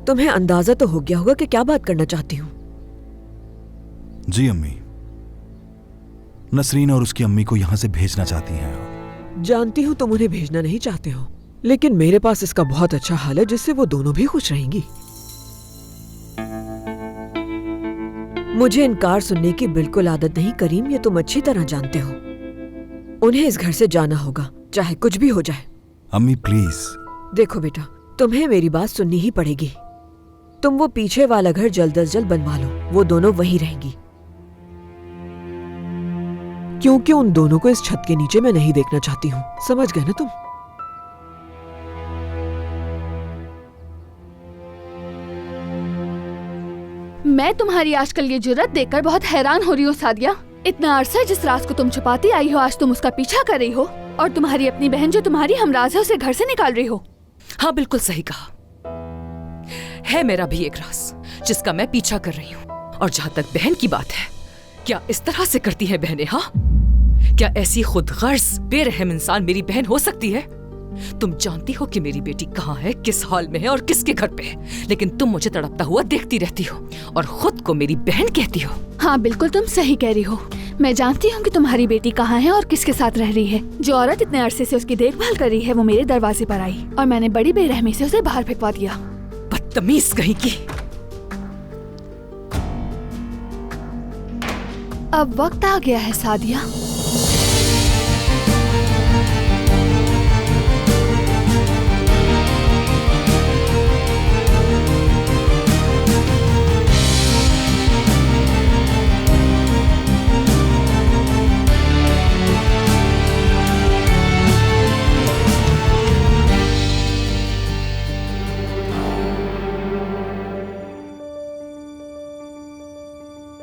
तुम्हें अंदाजा तो हो गया होगा कि क्या बात करना चाहती हूँ। जी अम्मी, नसरीन और उसकी अम्मी को यहाँ से भेजना चाहती हैं आप। जानती हूँ तुम उन्हें भेजना नहीं चाहते हो, लेकिन मेरे पास इसका बहुत अच्छा हल है जिससे वो दोनों भी खुश रहेंगी। मुझे इनकार सुनने की बिल्कुल आदत नहीं करीम, ये तुम अच्छी तरह जानते हो। उन्हें इस घर से जाना होगा, चाहे कुछ भी हो जाए। अम्मी प्लीज। देखो बेटा, तुम्हें मेरी बात सुननी ही पड़ेगी। तुम वो पीछे वाला घर जल्द अज जल्द बनवा लो, वो दोनों वहीं रहेंगी। क्योंकि उन दोनों को इस छत के नीचे मैं नहीं देखना चाहती हूँ, समझ गए ना तुम? मैं तुम्हारी आजकल ये जुर्रत देखकर बहुत हैरान हो रही हूँ सादिया। इतना अरसा जिस राज को तुम छुपाती आई हो, आज तुम उसका पीछा कर रही हो और तुम्हारी अपनी बहन जो तुम्हारी हमराज है उसे घर से निकाल रही हो। हाँ बिल्कुल सही कहा, है मेरा भी एक राज जिसका मैं पीछा कर रही हूँ। और जहाँ तक बहन की बात है, क्या इस तरह से करती है बहनें? हाँ, क्या ऐसी खुदगर्ज बेरहम इंसान मेरी बहन हो सकती है? तुम जानती हो कि मेरी बेटी कहाँ है, किस हाल में है और किसके घर पे है, लेकिन तुम मुझे तड़पता हुआ देखती रहती हो और खुद को मेरी बहन कहती हो। हाँ बिल्कुल तुम सही कह रही हो। मैं जानती हूँ कि तुम्हारी बेटी कहाँ है और किसके साथ रह रही है। जो औरत इतने अरसे से उसकी देखभाल कर रही है वो मेरे दरवाजे पर आई और मैंने बड़ी बेरहमी से उसे बाहर फेंकवा दिया। बदतमीज कहीं की। अब वक्त आ गया है सादिया,